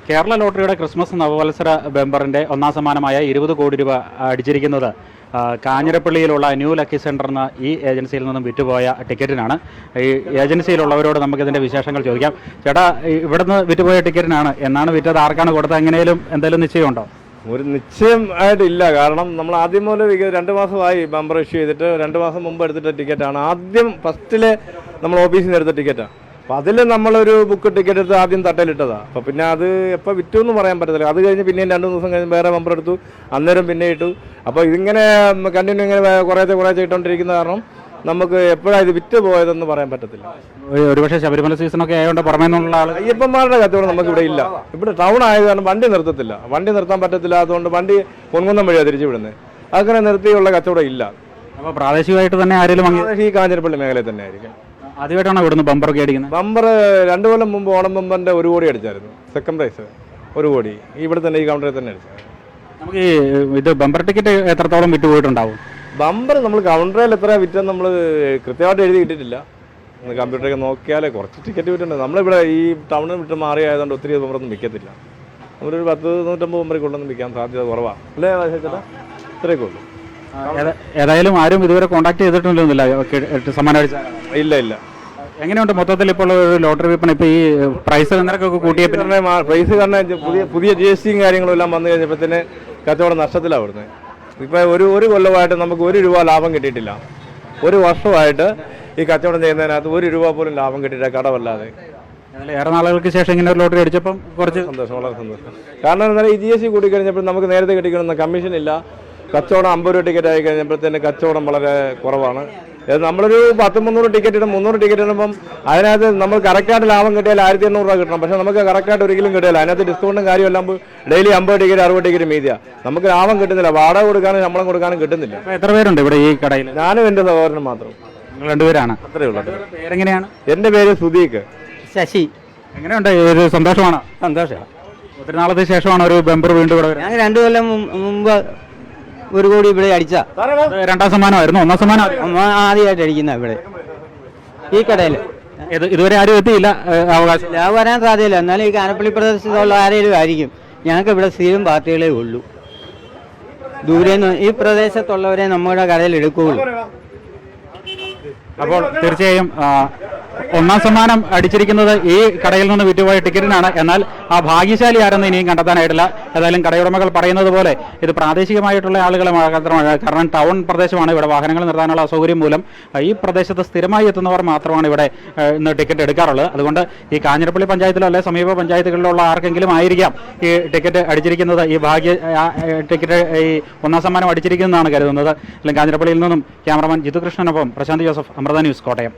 Kerala ലോട്ടറിയുടെ Christmas നവവത്സര ബെമ്പറിൻ്റെ ഒന്നാം സമ്മാനമായ 20 കോടി രൂപ അടിച്ചിരിക്കുന്നത് കാഞ്ഞിരപ്പള്ളിയിലുള്ള ന്യൂ ലക്കി സെൻ്റർ എന്ന ഈ ഏജൻസിയിൽ നിന്നും വിറ്റുപോയ ടിക്കറ്റിനാണ്. ഈ ഏജൻസിയിലുള്ളവരോട് നമുക്കിതിൻ്റെ വിശേഷങ്ങൾ ചോദിക്കാം. ചേട്ടാ, ഇവിടുന്ന് വിറ്റുപോയ ടിക്കറ്റിനാണ്. എന്നാണ് വിറ്റത്? ആർക്കാണ് കൊടുത്തത്? എങ്ങനെയും എന്തെങ്കിലും നിശ്ചയമുണ്ടോ? ഒരു നിശ്ചയം ആയിട്ടില്ല. കാരണം നമ്മൾ ആദ്യം മുതൽ 2 മാസമായി ബമ്പർ ഇഷ്യൂ ചെയ്തിട്ട് 2 മാസം മുമ്പ് എടുത്തിട്ട ടിക്കറ്റാണ്. ആദ്യം ഫസ്റ്റിലെ നമ്മൾ ഓഫീസിൽ നിന്ന് എടുത്ത ടിക്കറ്റാണ്. അപ്പോൾ അതിൽ നമ്മളൊരു ബുക്ക് ടിക്കറ്റ് എടുത്ത് ആദ്യം തട്ടലിട്ടതാണ്. അപ്പോൾ പിന്നെ അത് എപ്പോൾ വിറ്റു എന്ന് പറയാൻ പറ്റത്തില്ല. അത് കഴിഞ്ഞ് പിന്നെയും 2 ദിവസം കഴിഞ്ഞ് വേറെ ബമ്പർ എടുത്തു, അന്നേരം പിന്നെ ഇട്ടു. അപ്പോൾ ഇതിങ്ങനെ കണ്ടിന്യൂ ഇങ്ങനെ കുറേശ്ശെ ഇട്ടുകൊണ്ടിരിക്കുന്ന കാരണം നമുക്ക് എപ്പോഴാണ് ഇത് വിറ്റ് പോയതെന്ന് പറയാൻ പറ്റത്തില്ല. ഒരുപക്ഷെ ശബരിമല സീസണൊക്കെ ആയതുകൊണ്ട് പുറമേ നിന്നുള്ള അയ്യപ്പന്മാരുടെ കച്ചവടം നമുക്ക് ഇവിടെ ഇല്ല. ഇവിടെ ടൗൺ ആയത് കാരണം വണ്ടി നിർത്തത്തില്ല. വണ്ടി നിർത്താൻ പറ്റത്തില്ല. അതുകൊണ്ട് വണ്ടി പൊൻകുന്നം വഴിയാണ് തിരിച്ചു വിടുന്നത്. അങ്ങനെ നിർത്തിയുള്ള കച്ചവടം ഇല്ല. അപ്പോൾ പ്രാദേശികമായിട്ട് തന്നെ ആരെങ്കിലും ഈ കാഞ്ഞിരപ്പള്ളി മേഖലയിൽ തന്നെ ആയിരിക്കും. ആദ്യമായിട്ടാണ് ഇവിടുന്ന് ബമ്പറൊക്കെ അടിക്കുന്നത്? ബമ്പർ 2 കൊല്ലം മുമ്പ് ഓണം ബമ്പറിൻ്റെ 1 കോടി അടിച്ചായിരുന്നു. സെക്കൻഡ് പ്രൈസ് 1 കോടി ഇവിടെ തന്നെ ഈ കൗണ്ടറിൽ തന്നെ അടിച്ചത്. നമുക്ക് ഈ ഇത് ബമ്പർ ടിക്കറ്റ് എത്രത്തോളം വിറ്റുപോയിട്ടുണ്ടാവും? ബമ്പർ നമ്മൾ കൗണ്ടറിൽ എത്ര വിറ്റെന്ന് നമ്മൾ കൃത്യമായിട്ട് എഴുതി കിട്ടിയിട്ടില്ല. കമ്പ്യൂട്ടറൊക്കെ നോക്കിയാലേ കുറച്ച് ടിക്കറ്റ് വിറ്റുണ്ട്. നമ്മളിവിടെ ഈ ടൗണിൽ വിട്ട് മാറി ആയതുകൊണ്ട് ഒത്തിരി ബമ്പറൊന്നും വിൽക്കത്തില്ല. നമ്മളൊരു 100-150 ബമ്പറിക്കുള്ളൊന്നും വിൽക്കാൻ സാധ്യത കുറവാണ്. അല്ലേ ചേട്ടാ? ഇത്രയൊക്കെ ഉള്ളൂ. ഏതായാലും ആരും ഇതുവരെ കോൺടാക്ട് ചെയ്തിട്ടുണ്ടോന്നില്ല സമ്മാനം അടിച്ച? ഇല്ല. എങ്ങനെയുണ്ട് മൊത്തത്തിൽ ഇപ്പോൾ ഒരു ലോട്ടറി വിൽപ്പന? ഇപ്പോൾ ഈ പ്രൈസ് നിരക്കൊക്കെ കൂട്ടിയ പിന്നെ പ്രൈസ് കാരണം പുതിയ GST കാര്യങ്ങളും എല്ലാം വന്നു കഴിഞ്ഞപ്പോൾ തന്നെ കച്ചവടം നഷ്ടത്തിലാണ് വരുന്നത്. ഇപ്പോൾ ഒരു കൊല്ലമായിട്ട് നമുക്ക് 1 രൂപ ലാഭം കിട്ടിയിട്ടില്ല. 1 വർഷമായിട്ട് ഈ കച്ചവടം ചെയ്യുന്നതിനകത്ത് 1 രൂപ പോലും ലാഭം കിട്ടിയിട്ടില്ല, കടമല്ലാതെ. ഏറെ നാളുകൾക്ക് ശേഷം ഇങ്ങനെ ഒരു ലോട്ടറി അടിച്ചപ്പം കുറച്ച് സന്തോഷം, വളരെ സന്തോഷം. കാരണം എന്നാൽ ഈ GST കൂടി കഴിഞ്ഞപ്പോൾ നമുക്ക് നേരത്തെ കിട്ടിക്കണമെന്ന കമ്മീഷൻ ഇല്ല. കച്ചവടം 50 രൂപ ടിക്കറ്റ് ആയി കഴിഞ്ഞപ്പോഴത്തേന് കച്ചവടം വളരെ കുറവാണ്. നമ്മളൊരു 10-300 ടിക്കറ്റ് ഇടും. 300 ടിക്കറ്റ് ഇടുമ്പം അതിനകത്ത് നമ്മൾ കറക്റ്റായിട്ട് ലാഭം കിട്ടിയാൽ 1800 രൂപ കിട്ടണം. പക്ഷേ നമുക്ക് കറക്റ്റായിട്ട് ഒരിക്കലും കിട്ടില്ല. അതിനകത്ത് ഡിസ്കൗണ്ടും കാര്യമെല്ലാം ഡെയിലി 50 ടിക്കറ്റ് 60 ടിക്കറ്റ് മീതിയാണ്. നമുക്ക് ലാഭം കിട്ടുന്നില്ല. വാടക കൊടുക്കാനും ശമ്പളം കൊടുക്കാനും കിട്ടുന്നില്ല. എത്ര പേരുണ്ട് ഇവിടെ ഈ കടയിൽ? ഞാനും എൻ്റെ സഹോദരനും മാത്രം. നിങ്ങൾ 2 പേരാണ്? അത്രയേ ഉള്ളൂ. പേരെങ്ങനെയാണ്? എൻ്റെ പേര് സുദീഖ്. ശശി. എങ്ങനെയുണ്ട്? ഒരു സന്തോഷമാണ്? സന്തോഷമാണ്. ഒത്തിരി നാളത്തെ ശേഷമാണ് ഒരു ബമ്പർ വീണ്ടും ഇവിടെ വരുന്നത്. ഞാൻ 2 കൊല്ലം മുമ്പ് 1 കോടി ഇവിടെ അടിച്ച. രണ്ടാം സമ്മാനമായിരുന്നു? ഒന്നാം സമ്മാനം ആദ്യമായിട്ട് അടിക്കുന്ന ഇവിടെ ഈ കടയിൽ. ഇതുവരെ ആരും എത്തിയില്ല. അവകാശം ലാഭം വരാൻ സാധ്യതയില്ല. എന്നാലും ഈ കാനപ്പള്ളി പ്രദേശത്തുള്ള ആരെങ്കിലും ആയിരിക്കും. ഞങ്ങൾക്ക് ഇവിടെ സ്ഥിരം പാർട്ടികളേ ഉള്ളൂ. ദൂരെ നിന്ന് ഈ പ്രദേശത്തുള്ളവരെ നമ്മുടെ കടയിൽ എടുക്കുകയുള്ളൂ. അപ്പോൾ തീർച്ചയായും ഒന്നാം സമ്മാനം അടിച്ചിരിക്കുന്നത് ഈ കടയിൽ നിന്ന് വിറ്റുപോയ ടിക്കറ്റിനാണ്. എന്നാൽ ആ ഭാഗ്യശാലി ആരെന്ന് ഇനിയും കണ്ടെത്താനായിട്ടില്ല. ഏതായാലും കടയുടമകൾ പറയുന്നത് പോലെ ഇത് പ്രാദേശികമായിട്ടുള്ള ആളുകളെ മാത്രമാണ്. കാരണം ടൗൺ പ്രദേശമാണ്. ഇവിടെ വാഹനങ്ങൾ നിർത്താനുള്ള അസൗകര്യം മൂലം ഈ പ്രദേശത്ത് സ്ഥിരമായി എത്തുന്നവർ മാത്രമാണ് ഇവിടെ ഇന്ന് ടിക്കറ്റ് എടുക്കാറുള്ളത്. അതുകൊണ്ട് ഈ കാഞ്ഞിരപ്പള്ളി പഞ്ചായത്തിലോ അല്ലെ സമീപ പഞ്ചായത്തുകളിലുള്ള ആർക്കെങ്കിലും ആയിരിക്കാം ഈ ടിക്കറ്റ് അടിച്ചിരിക്കുന്നത്. ഈ ടിക്കറ്റ് ഈ ഒന്നാം സമ്മാനം അടിച്ചിരിക്കുന്നതാണ് കരുതുന്നത്. അല്ലെങ്കിൽ കാഞ്ഞിരപ്പള്ളിയിൽ നിന്നും ക്യാമറമാൻ ജിതുകൃഷ്ണനൊപ്പം പ്രശാന്ത് ജോസഫ്, അമൃത ന്യൂസ്, കോട്ടയം.